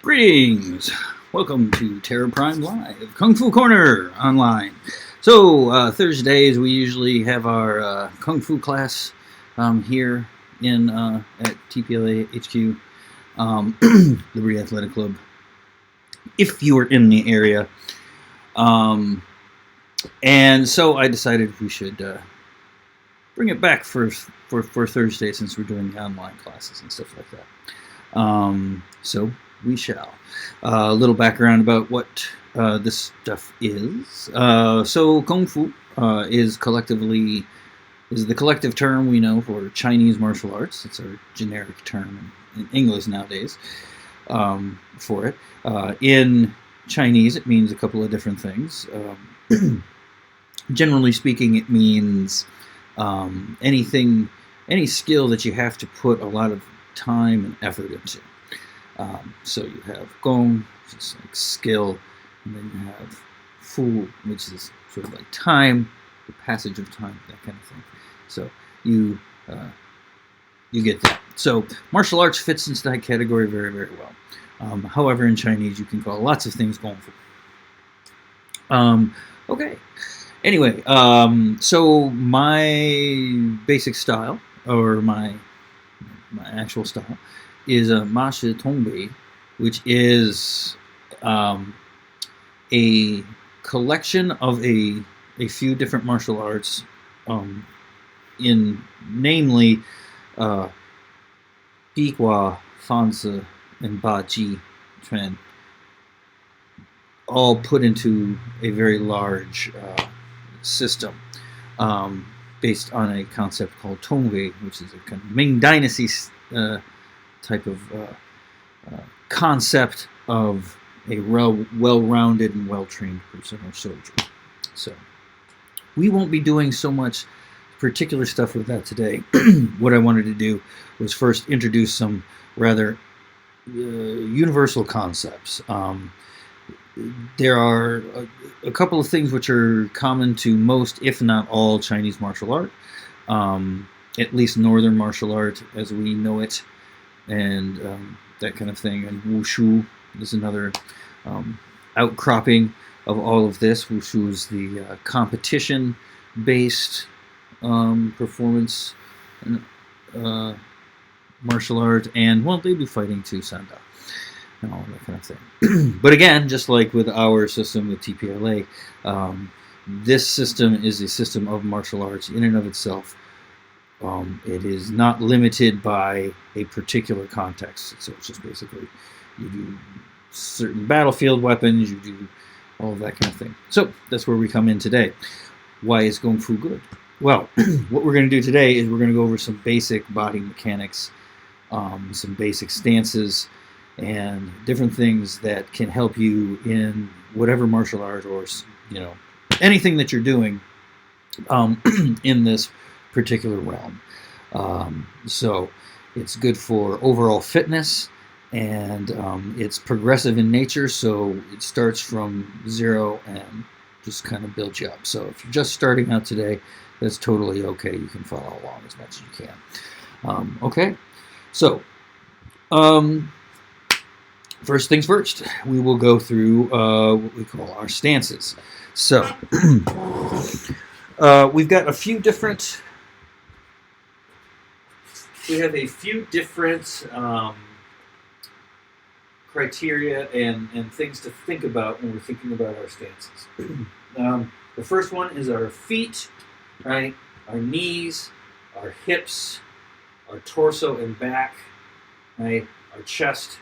Greetings! Welcome to Terror Prime Live, Kung Fu Corner online. So, Thursdays we usually have our Kung Fu class here in at TPLA HQ, Liberty Athletic Club, if you are in the area. And so I decided we should bring it back for Thursday since we're doing the online classes and stuff like that. So we shall. A little background about what this stuff is. So Kung Fu is the collective term we know for Chinese martial arts. It's our generic term in English nowadays for it. In Chinese, it means a couple of different things. Generally speaking, it means any skill that you have to put a lot of time and effort into. So you have Gong, which is like skill, and then you have Fu, which is sort of like time, the passage of time, that kind of thing. So you get that. So martial arts fits into that category very, very well. However, in Chinese, you can call lots of things Gong Fu. Okay. Anyway, so my basic style, or my actual style, is a Ma Shi Tong Bei, which is a collection of a few different martial arts, in namely Bi Gua, Fan Zi, and Ba Ji Quan, all put into a very large system based on a concept called Tongwei, which is a kind of Ming Dynasty type of concept of a well-rounded and well-trained person or soldier. So we won't be doing so much particular stuff with that today. What I wanted to do was first introduce some rather universal concepts. There are a couple of things which are common to most, if not all, Chinese martial art, at least Northern martial art as we know it, and that kind of thing. And Wushu is another outcropping of all of this. Wushu is the competition-based performance martial art, and well, they do fighting too, Sanda, and all that kind of thing. But again, just like with our system with TPLA, this system is a system of martial arts in and of itself. It is not limited by a particular context. So it's just basically you do certain battlefield weapons, you do all of that kind of thing. So that's where we come in today. Why is Kung Fu good? Well, what we're going to do today is we're going to go over some basic body mechanics, some basic stances, and different things that can help you in whatever martial art or anything that you're doing in this particular realm. So it's good for overall fitness, and it's progressive in nature, so it starts from zero and just kind of builds you up. So if you're just starting out today, that's totally okay. You can follow along as much as you can. Okay, so first things first, we will go through what we call our stances. So we've got a few different. We have a few different criteria and things to think about when we're thinking about our stances. The first one is our feet, right? Our knees, our hips, our torso and back, right? Our chest,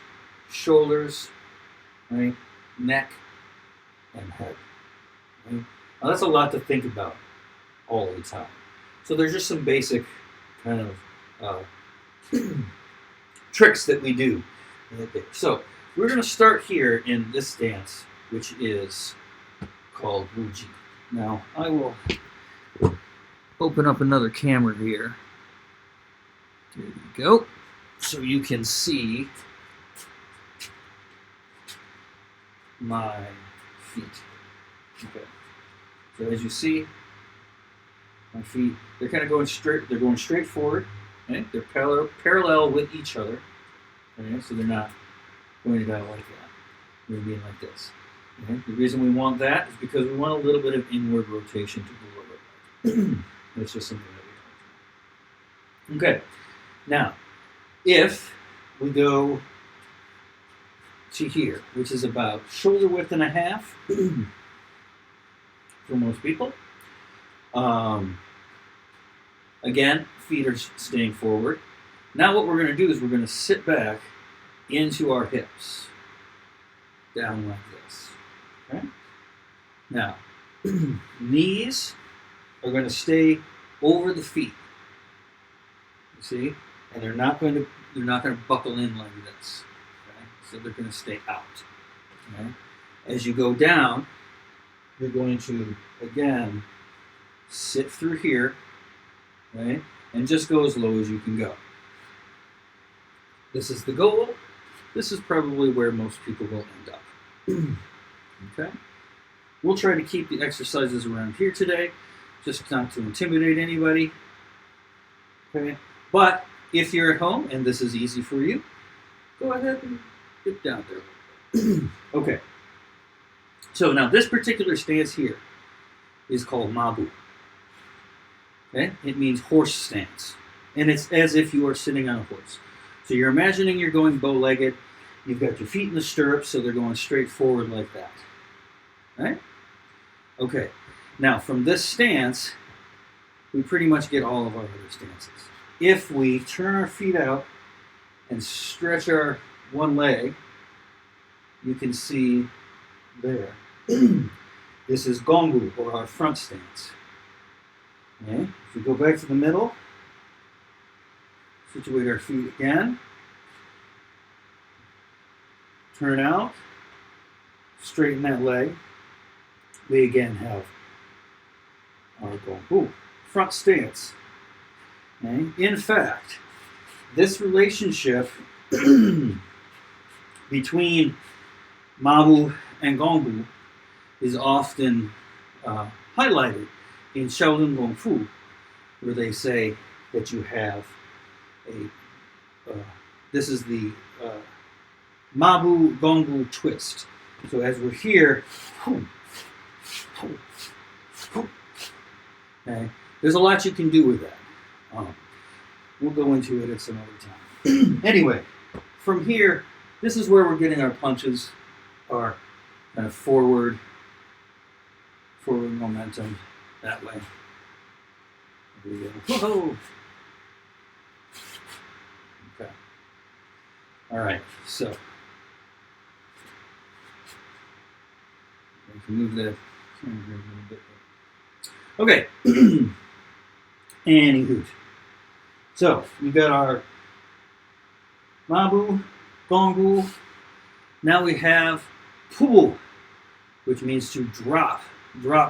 shoulders, right? Neck, and head. Right? Now that's a lot to think about all the time. So there's just some basic kind of tricks that we do. So we're going to start here in this stance, which is called Wuji. Now I will open up another camera here. There you go. So you can see my feet. Okay. So as you see, my feet, they're kind of going straight. They're going straight forward. Okay? They're parallel with each other. Okay? So they're not pointed out like that. We're being like this. Okay? The reason we want that is because we want a little bit of inward rotation to the lower leg. That's just something that we don't. Okay. Now, if we go to here, which is about shoulder width and a half for most people. Again, feet are staying forward. Now what we're going to do is we're going to sit back into our hips, down like this. Okay? Now, knees are going to stay over the feet. You see, and they're not going to buckle in like this. Okay? So they're going to stay out. Okay? As you go down, you're going to again sit through here, right, and just go as low as you can go. This is the goal. This is probably where most people will end up. Okay? We'll try to keep the exercises around here today, just not to intimidate anybody. Okay? But if you're at home and this is easy for you, go ahead and get down there. Okay. So now this particular stance here is called Mabu. Okay? It means horse stance. And it's as if you are sitting on a horse. So you're imagining you're going bow-legged. You've got your feet in the stirrups, so they're going straight forward like that. Right? Okay. Now, from this stance, we pretty much get all of our other stances. If we turn our feet out and stretch our one leg, you can see there. This is Gongu, or our front stance. Okay? If we go back to the middle, situate our feet again, turn out, straighten that leg. We again have our Gongu, front stance. Okay? In fact, this relationship between Mabu and Gongu is often highlighted in Shaolin Kung Fu, where they say that you have this is the Mabu Gongu twist. So as we're here, okay, there's a lot you can do with that. We'll go into it at some other time. Anyway, from here, this is where we're getting our punches, our kind of forward momentum that way. There we go. Whoa! Okay. All right. So I can move that camera here a little bit. Okay. Anywho. So we've got our Mabu, Gongu. Now we have Pubu, which means to drop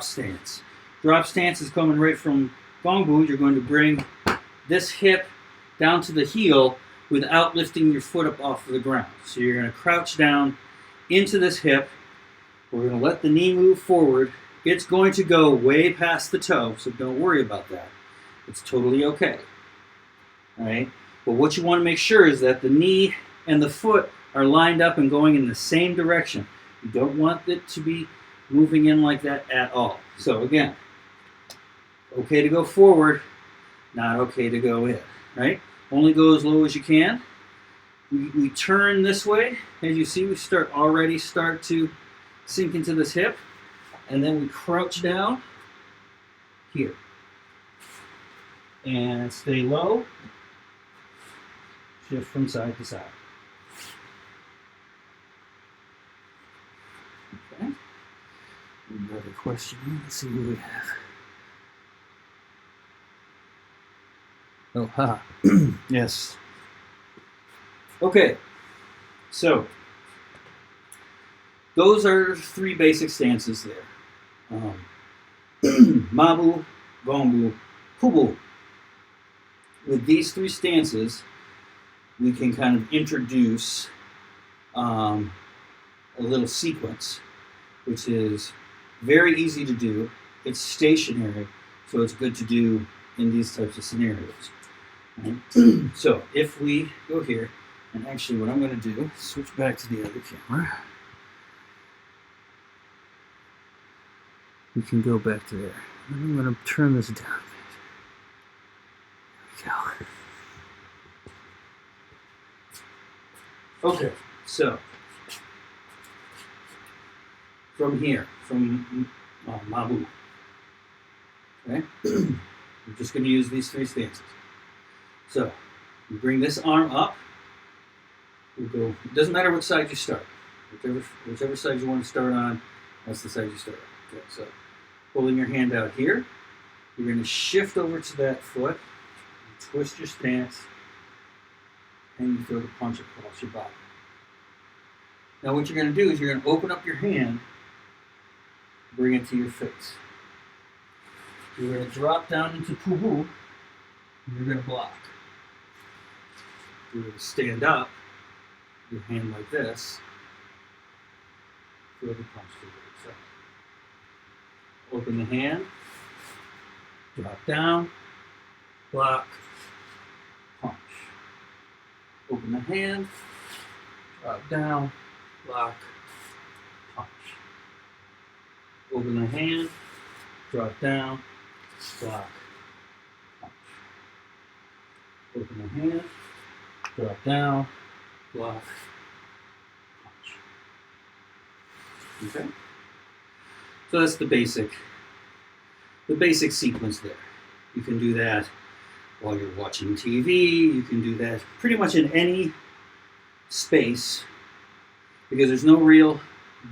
stance. Drop stance is coming right from Gongu. You're going to bring this hip down to the heel without lifting your foot up off of the ground. So you're going to crouch down into this hip. We're going to let the knee move forward. It's going to go way past the toe, so don't worry about that. It's totally okay. All right? But what you want to make sure is that the knee and the foot are lined up and going in the same direction. You don't want it to be moving in like that at all. So again, okay to go forward, not okay to go in, right? Only go as low as you can. We turn this way. As you see, we start to sink into this hip, and then we crouch down here. And stay low. Shift from side to side. Okay. Another question. Let's see who we have. Oh, ha. Yes. Okay. So, those are three basic stances there. Mabu, Gongu, Pubu. With these three stances, we can kind of introduce a little sequence, which is very easy to do. It's stationary, so it's good to do in these types of scenarios. Right? So if we go here, And actually what I'm going to do is switch back to the other camera. We can go back to there. And I'm going to turn this down. There we go. Okay, so from here, from Mabu, okay, I'm just going to use these 3 stances. So you bring this arm up. We'll go. It doesn't matter which side you start. Whichever side you want to start on, that's the side you start on. Okay, so holding your hand out here, you're going to shift over to that foot, twist your stance, and you throw the punch across your body. Now what you're going to do is you're going to open up your hand, bring it to your face. You're going to drop down into Puhu, and you're going to block. You're going to stand up, your hand like this, throw the punch to the right side. Open the hand, drop down, block, punch. Open the hand, drop down, block, punch. Open the hand, drop down, block, punch. Open the hand, drop down, block, punch. Okay? So that's the basic sequence there. You can do that while you're watching TV. You can do that pretty much in any space because there's no real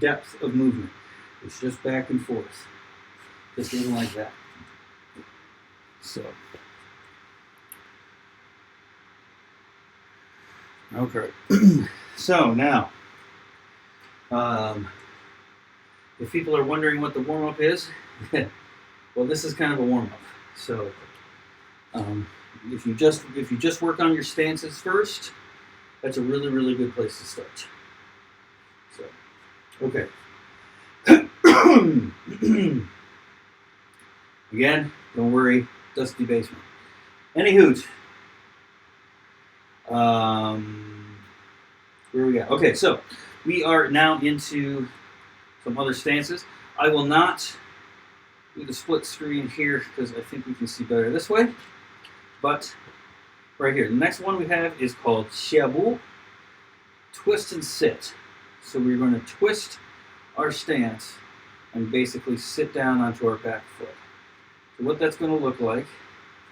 depth of movement. It's just back and forth. Just in like that. So. Okay. So now, if people are wondering what the warm-up is, well, this is kind of a warm-up. So, if you just work on your stances first, that's a really, really good place to start. So, okay. Again, don't worry, dusty basement. Any hoot. Where we at? Okay, so we are now into some other stances. I will not do the split screen here because I think we can see better this way. But right here, the next one we have is called Xiabu, twist and sit. So we're going to twist our stance and basically sit down onto our back foot. So what that's going to look like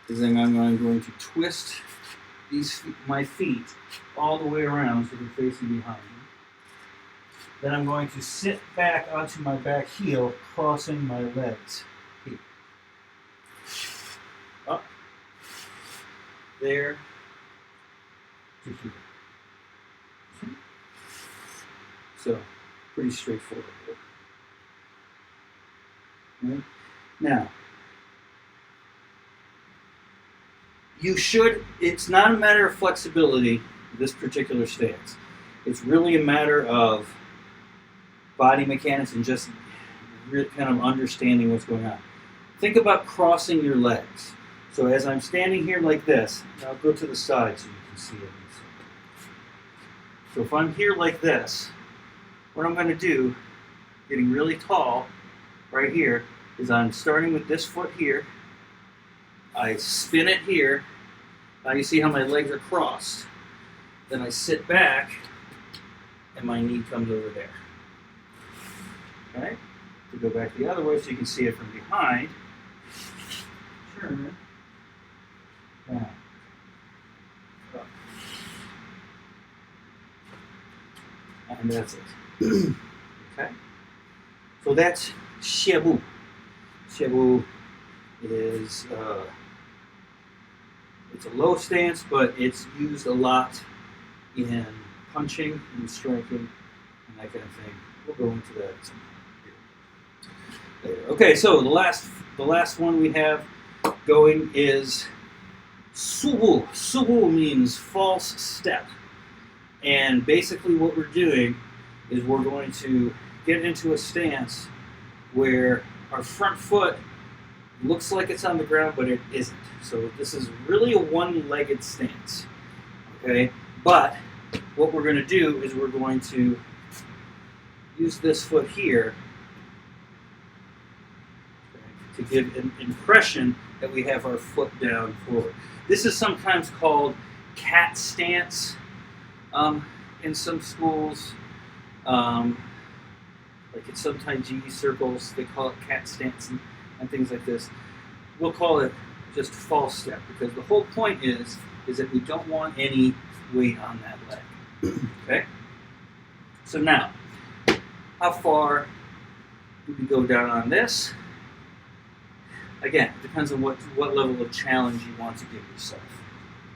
is then I'm going to twist my feet all the way around so they're facing behind me. Then I'm going to sit back onto my back heel, crossing my legs. Here. Up. There. To here. So, pretty straightforward. Right? Now, it's not a matter of flexibility, this particular stance. It's really a matter of body mechanics and just kind of understanding what's going on. Think about crossing your legs. So as I'm standing here like this, I'll go to the side so you can see it. So if I'm here like this, what I'm going to do, getting really tall right here, is I'm starting with this foot here. I spin it here. Now you see how my legs are crossed. Then I sit back and my knee comes over there. Okay? To go back the other way so you can see it from behind. Turn. Down. Up. And that's it. Okay? So that's Xiabu. Xiabu is it's a low stance, but it's used a lot in punching and striking and that kind of thing. We'll go into that later. Okay, so the last one we have going is Subu. Subu means false step. And basically what we're doing is we're going to get into a stance where our front foot looks like it's on the ground, but it isn't. So this is really a one-legged stance. Okay? But what we're going to do is we're going to use this foot here to give an impression that we have our foot down forward. This is sometimes called cat stance in some schools. Like in some Tai Chi circles, they call it cat stance and things like this. We'll call it just false step, because the whole point is that we don't want any weight on that leg. Okay? So now, how far do we go down on this? Again, it depends on what level of challenge you want to give yourself.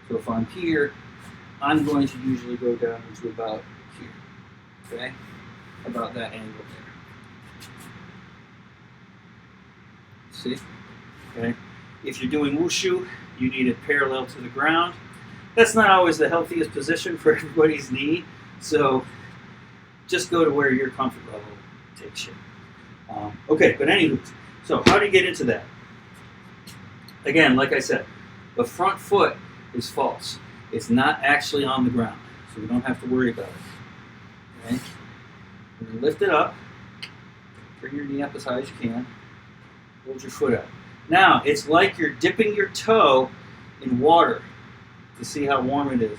So if I'm here, I'm going to usually go down to about here. Okay? About that angle there. See? Okay? If you're doing wushu, you need it parallel to the ground. That's not always the healthiest position for everybody's knee, so just go to where your comfort level takes you. Okay, but anywho, so how do you get into that? Again, like I said, the front foot is false. It's not actually on the ground, so we don't have to worry about it. Okay? We're going to lift it up, bring your knee up as high as you can, hold your foot up. Now, it's like you're dipping your toe in water to see how warm it is,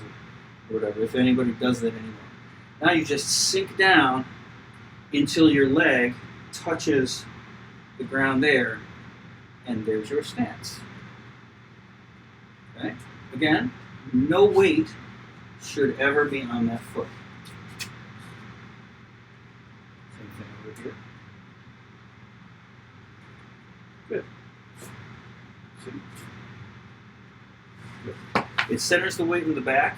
or whatever, if anybody does that anymore. Now you just sink down until your leg touches the ground there, and there's your stance. Okay? Again, no weight should ever be on that foot. Same thing over here. Good. See? Good. It centers the weight in the back.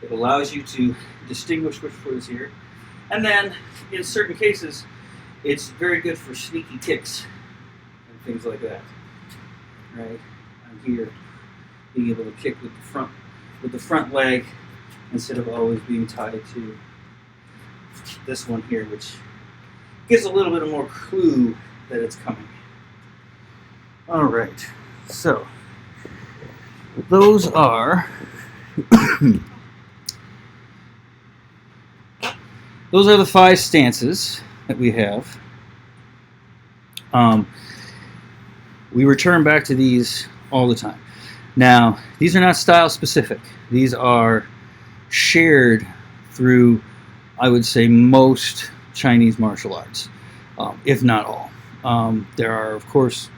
It allows you to distinguish which foot is here. And then, in certain cases, it's very good for sneaky kicks and things like that. Right? I'm here, being able to kick with the front leg instead of always being tied to this one here, which gives a little bit more clue that it's coming. All right, so those are the 5 stances that we have. We return back to these all the time. Now, these are not style specific. These are shared through, I would say, most Chinese martial arts, if not all. There are, of course,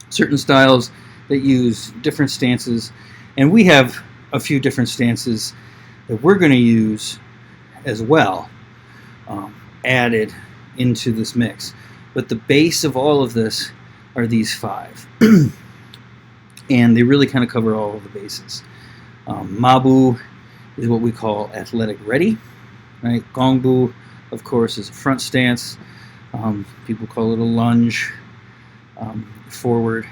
certain styles that use different stances, and we have a few different stances that we're going to use as well, added into this mix. But the base of all of this are these 5. And they really kind of cover all of the bases. Mabu is what we call athletic ready, right? Gongbu, of course, is a front stance. People call it a lunge, forward,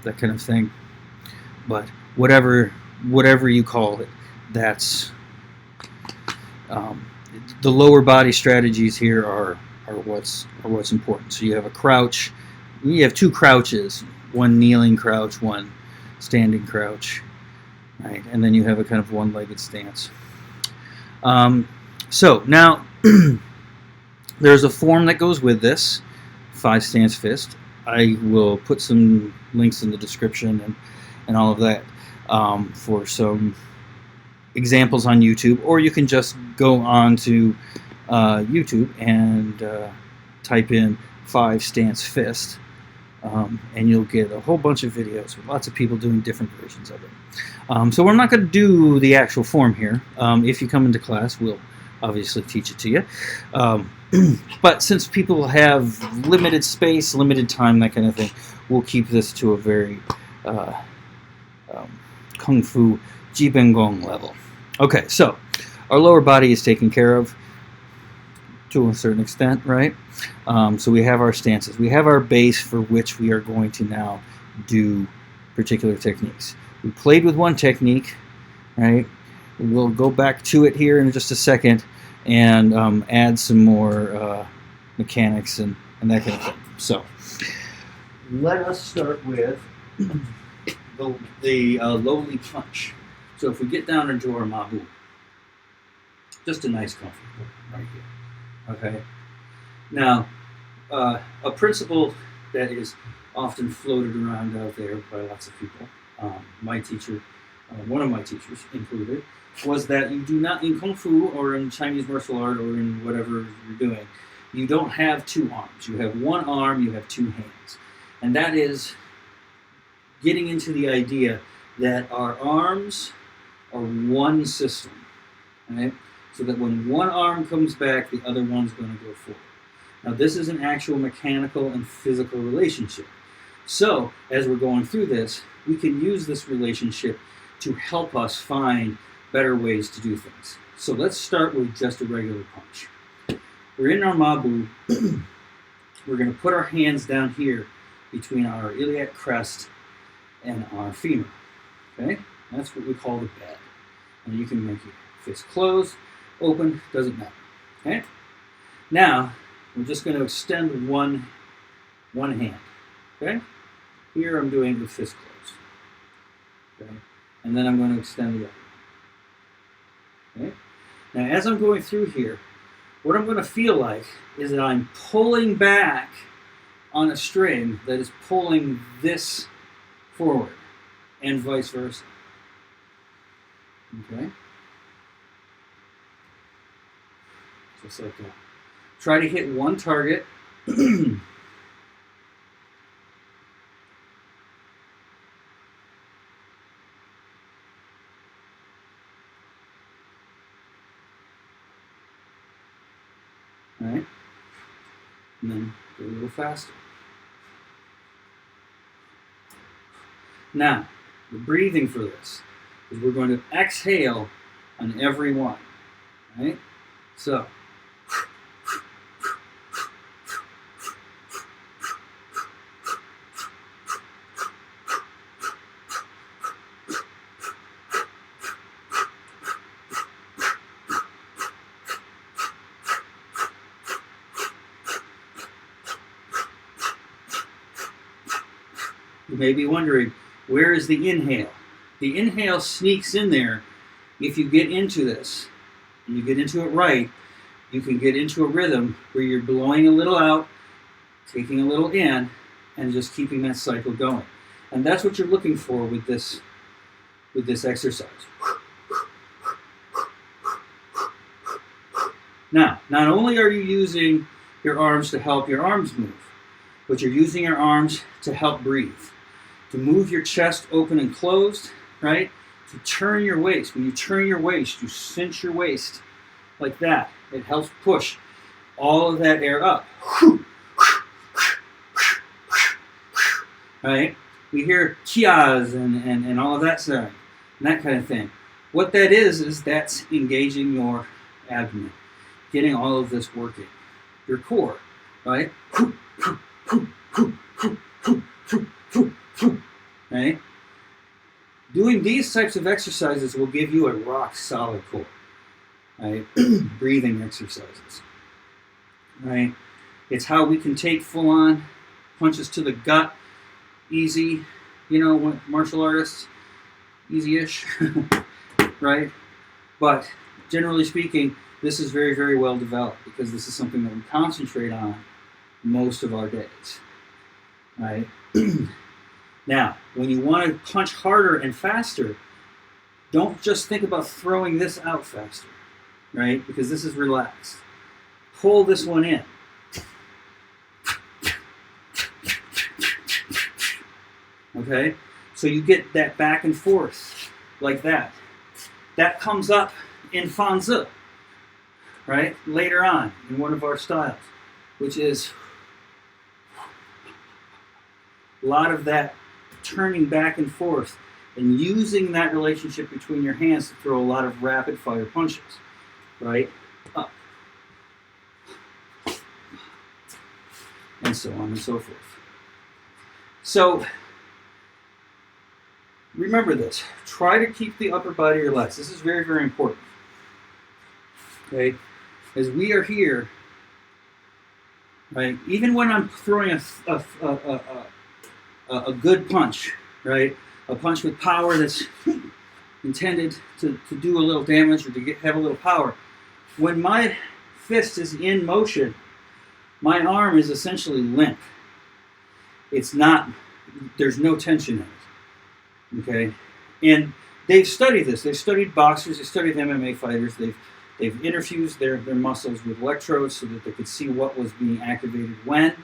that kind of thing. But whatever you call it, that's the lower body strategies here are what's important. So you have a crouch. You have 2 crouches, one kneeling crouch, one standing crouch, right? And then you have a kind of one-legged stance. So now there's a form that goes with this 5 stance fist. I will put some links in the description and all of that for some examples on YouTube, or you can just go on to YouTube and type in 5 stance fist, and you'll get a whole bunch of videos with lots of people doing different versions of it. So we're not going to do the actual form here. If you come into class, we'll obviously teach it to you. But since people have limited space, limited time, that kind of thing, we'll keep this to a very Kung Fu Jibengong level. Okay, so our lower body is taken care of to a certain extent, right? So we have our stances. We have our base for which we are going to now do particular techniques. We played with one technique, right? We'll go back to it here in just a second and add some more mechanics and that kind of thing. So let us start with the lowly punch. So if we get down into our Mabu, Just a nice comfortable right here. Okay. Now, a principle that is often floated around out there by lots of people, my teacher, one of my teachers included, was that you do not, in Kung Fu or in Chinese martial art or in whatever you're doing, you don't have two arms. You have one arm, you have two hands. And that is getting into the idea that our arms are one system, right? So that when one arm comes back, the other one's going to go forward. Now, this is an actual mechanical and physical relationship. So, as we're going through this, we can use this relationship to help us find better ways to do things. So let's start with just a regular punch. We're in our Mabu. We're going to put our hands down here between our iliac crest and our femur. Okay? That's what we call the bed. And you can make your fist closed, open, doesn't matter. Okay? Now, we're just going to extend one hand. Okay? Here I'm doing the fist closed. Okay? And then I'm going to extend the other. Okay? Now, as I'm going through here, what I'm going to feel like is that I'm pulling back on a string that is pulling this forward, and vice versa. Okay? Just like that. Try to hit one target. Alright? And then go a little faster. Now, the breathing for this is we're going to exhale on every one. Right? So, you may be wondering, where is the inhale? The inhale sneaks in there. If you get into this, and you get into it right, you can get into a rhythm where you're blowing a little out, taking a little in, and just keeping that cycle going. And that's what you're looking for with this exercise. Now, not only are you using your arms to help your arms move, but you're using your arms to help breathe. To move your chest open and closed, right? To turn your waist. When you turn your waist, you cinch your waist like that. It helps push all of that air up. Right? We hear kias and all of that sound, and that kind of thing. What that is that's engaging your abdomen, getting all of this working. Your core, right? Right? Doing these types of exercises will give you a rock solid core. Right? Breathing exercises. Right? It's how we can take full on punches to the gut, easy, martial artists, easy-ish, right? But generally speaking, this is very, very well developed because this is something that we concentrate on most of our days, right? Now, when you want to punch harder and faster, don't just think about throwing this out faster, right? Because this is relaxed. Pull this one in. Okay? So you get that back and forth like that. That comes up in Fanzi, right? Later on in one of our styles, which is a lot of that turning back and forth and using that relationship between your hands to throw a lot of rapid fire punches, right? Up. And so on and so forth. So, remember this. Try to keep the upper body relaxed. This is very, very important. Okay? As we are here, right? Even when I'm throwing a good punch, right? A punch with power that's intended to do a little damage or to have a little power. when my fist is in motion, my arm is essentially limp. It's not, there's no tension in it. Okay? And they've studied this. They've studied boxers, they've studied MMA fighters, they've interfused their muscles with electrodes so that they could see what was being activated when.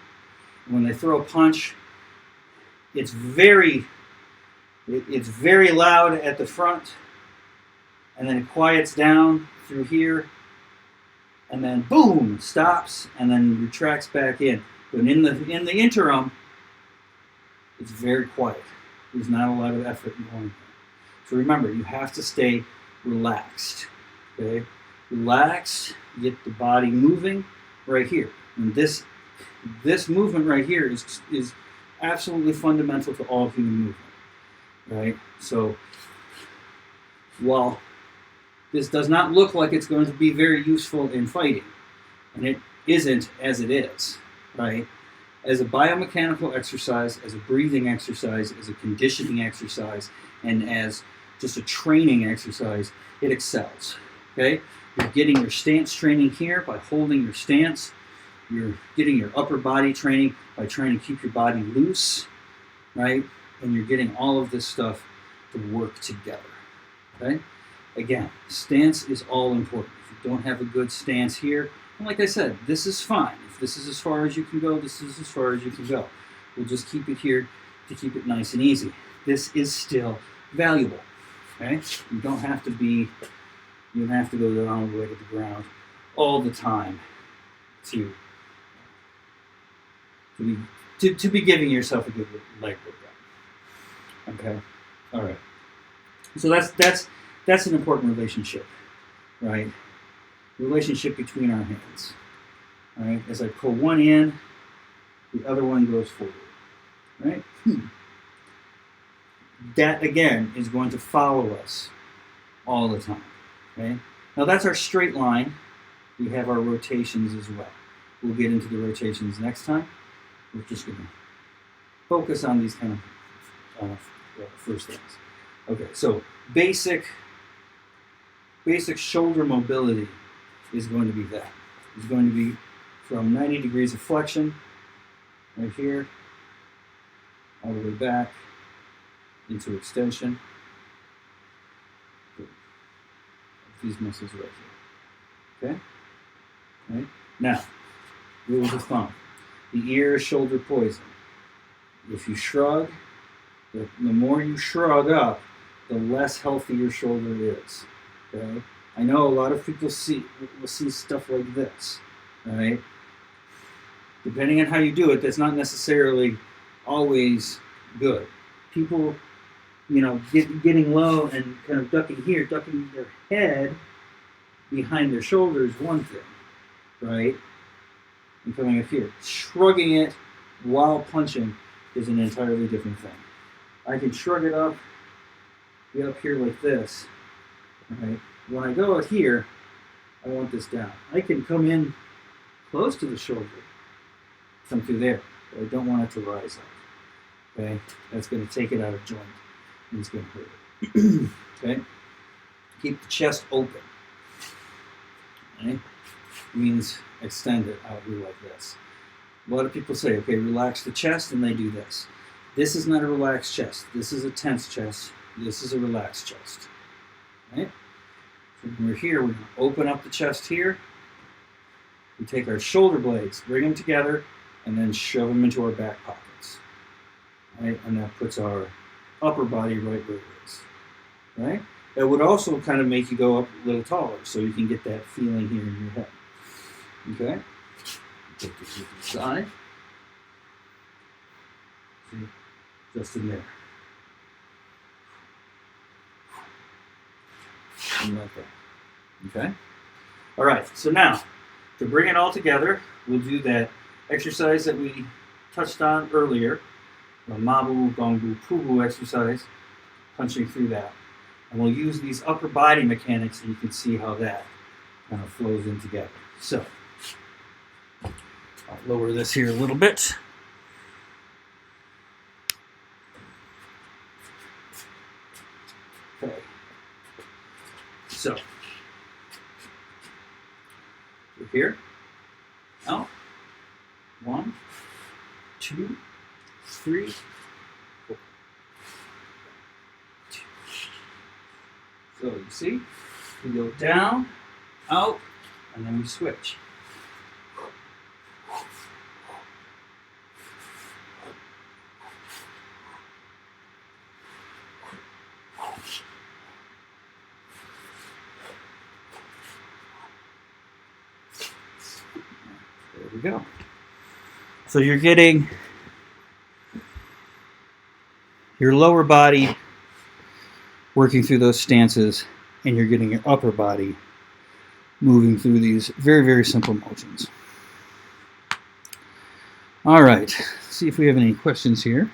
When they throw a punch, it's very loud at the front, and then it quiets down through here, and then boom, stops, and then retracts back in. But in the interim, it's very quiet. There's not a lot of effort going on. So remember, you have to stay relaxed. Okay? Relax, get the body moving right here. And this movement right here is absolutely fundamental to all human movement. Right? So while this does not look like it's going to be very useful in fighting, and it isn't as it is, right? As a biomechanical exercise, as a breathing exercise, as a conditioning exercise, and as just a training exercise, it excels. Okay? You're getting your stance training here by holding your stance. You're getting your upper body training by trying to keep your body loose, right? And you're getting all of this stuff to work together. Okay? Again, stance is all important. If you don't have a good stance here, and like I said, this is fine. If this is as far as you can go, this is as far as you can go. We'll just keep it here to keep it nice and easy. This is still valuable. Okay? You don't have to go down all the way to the ground all the time to be giving yourself a good leg workout. Okay? All right. So that's an important relationship, right? Relationship between our hands. All right? As I pull one in, the other one goes forward. Right? That again is going to follow us all the time. Okay? Now that's our straight line. We have our rotations as well. We'll get into the rotations next time. We're just going to focus on these kind of first things. Okay, so basic shoulder mobility is going to be that. It's going to be from 90 degrees of flexion, right here, all the way back into extension. These muscles right here. Okay? Right? Now, rules of thumb. The ear is shoulder poison. If you shrug, the more you shrug up, the less healthy your shoulder is. Okay? I know a lot of people will see stuff like this. Right? Depending on how you do it, that's not necessarily always good. People, getting low and kind of ducking their head behind their shoulder is one thing, right? And coming up here. Shrugging it while punching is an entirely different thing. I can shrug it up, be up here like this, right? When I go out here, I want this down. I can come in close to the shoulder, come through there, but I don't want it to rise up. Okay? That's going to take it out of joint. And it's going to hurt it. Okay? Keep the chest open. Okay? Means extend it out here like this. A lot of people say, okay, relax the chest, and they do this. This is not a relaxed chest. This is a tense chest. This is a relaxed chest. Right? So when we're here, we open up the chest here. We take our shoulder blades, bring them together, and then shove them into our back pockets. Right? And that puts our upper body right where it is. Right? That would also kind of make you go up a little taller, so you can get that feeling here in your head. Okay? Take this to the side. See? Just in there. And like that. Okay? All right, so now, to bring it all together, we'll do that exercise that we touched on earlier, the Mabu, Gongbu, Pubu exercise, punching through that. And we'll use these upper body mechanics, and you can see how that kind of flows in together. So, I'll lower this here a little bit. Okay. So, here. Out. 1, 2, 3, 4. So you see, we go down, out, and then we switch. There we go. So you're getting your lower body working through those stances, and you're getting your upper body moving through these very, very simple motions. All right, let's see if we have any questions here.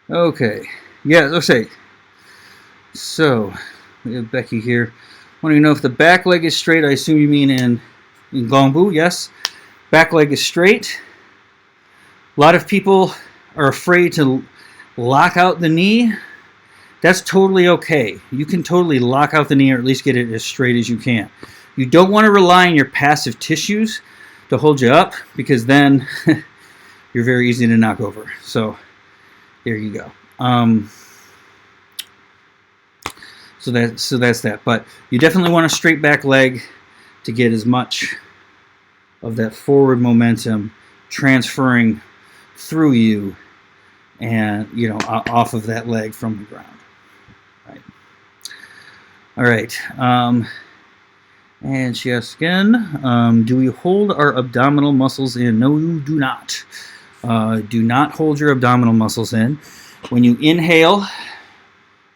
Okay, yeah, okay. So, we have Becky here. Wanting to know if the back leg is straight. I assume you mean in Gongbu, yes. Back leg is straight. A lot of people are afraid to lock out the knee. That's totally okay. You can totally lock out the knee, or at least get it as straight as you can. You don't want to rely on your passive tissues to hold you up, because then you're very easy to knock over. So there you go. So that's that. But you definitely want a straight back leg to get as much of that forward momentum transferring through you, and off of that leg from the ground. Right. All right. And she asks again, do we hold our abdominal muscles in? No, you do not. Do not hold your abdominal muscles in. When you inhale,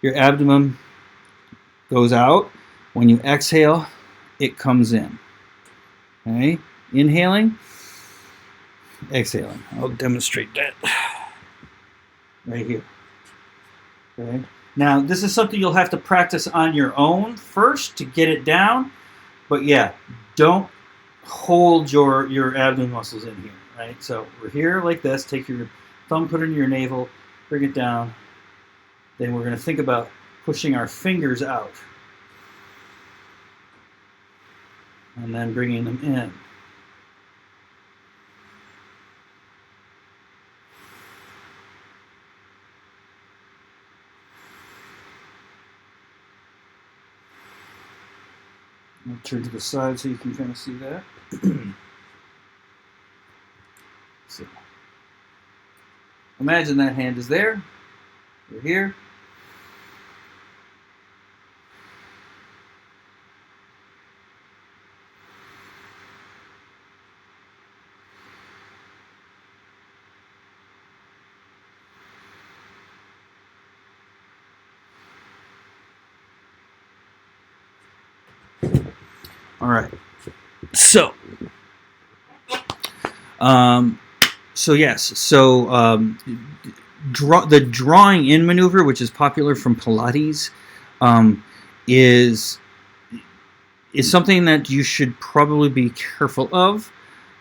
your abdomen goes out. When you exhale, it comes in. Okay? Inhaling, exhaling. I'll demonstrate that right here. Okay? Now, this is something you'll have to practice on your own first to get it down. But yeah, don't hold your abdomen muscles in here, right? So we're here like this. Take your thumb, put it in your navel, bring it down. Then we're going to think about pushing our fingers out. And then bringing them in. I'll turn to the side so you can kind of see that. So, imagine that hand is there. We're here. All right. So yes. So the drawing in maneuver, which is popular from Pilates, is something that you should probably be careful of.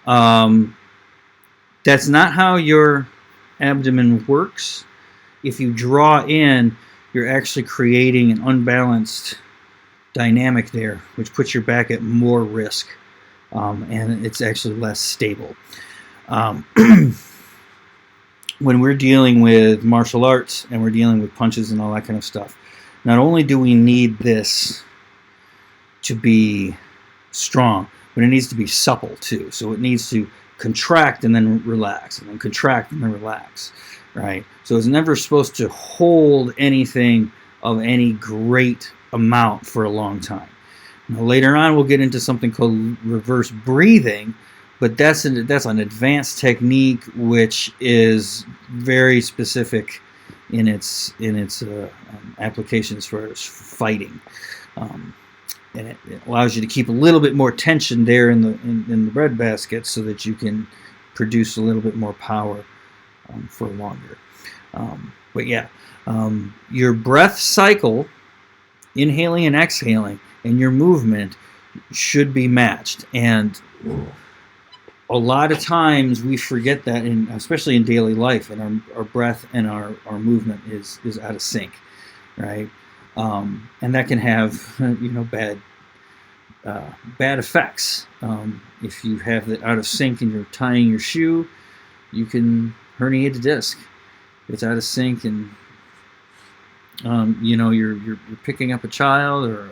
That's not how your abdomen works. If you draw in, you're actually creating an unbalanced dynamic there, which puts your back at more risk, and it's actually less stable. When we're dealing with martial arts and we're dealing with punches and all that kind of stuff, not only do we need this to be strong, but it needs to be supple too. So it needs to contract and then relax, and then contract and then relax, right? So it's never supposed to hold anything of any great amount for a long time. Now, later on, we'll get into something called reverse breathing, but that's an advanced technique which is very specific in its applications for fighting, and it allows you to keep a little bit more tension there in the breadbasket so that you can produce a little bit more power for longer. But yeah, your breath cycle, inhaling and exhaling, and your movement should be matched. And a lot of times we forget that, especially in daily life, and our breath and our movement is out of sync, right? And that can have bad bad effects. If you have it out of sync and you're tying your shoe, you can herniate a disc. If it's out of sync and you're picking up a child or a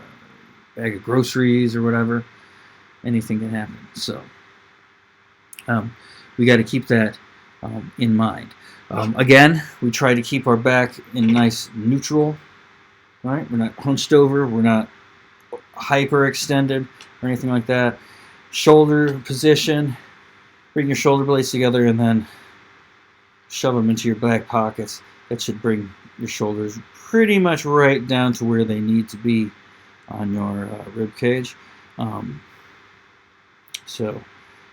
bag of groceries or whatever, anything can happen. So we got to keep that in mind. Again, we try to keep our back in nice neutral, right? We're not hunched over, we're not hyperextended or anything like that. Shoulder position, bring your shoulder blades together and then shove them into your back pockets. That should bring your shoulders pretty much right down to where they need to be on your rib cage. So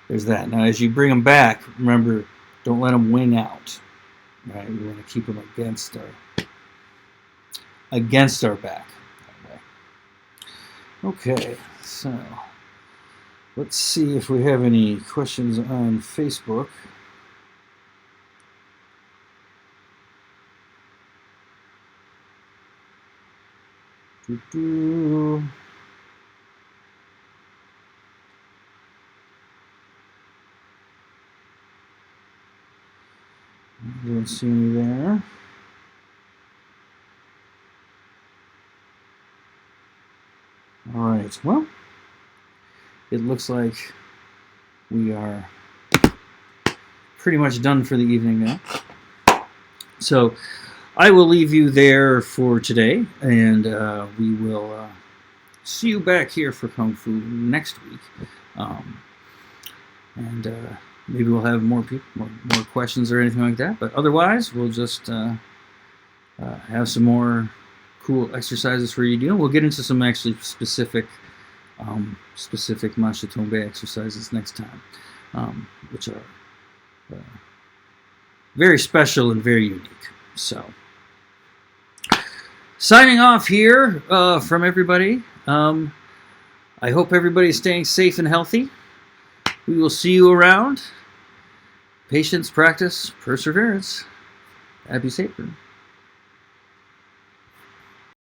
there's that. Now as you bring them back, remember, don't let them wing out. Right, we want to keep them against our back. Okay, so let's see if we have any questions on Facebook. I don't see any there. All right, well, it looks like we are pretty much done for the evening now. So I will leave you there for today, and we will see you back here for Kung Fu next week. Maybe we'll have more people, more questions or anything like that. But otherwise, we'll just have some more cool exercises for you to do. We'll get into some actually specific Masha Tombe exercises next time, which are very special and very unique. So, signing off here from everybody. I hope everybody's staying safe and healthy. We will see you around. Patience, practice, perseverance. Happy Saper.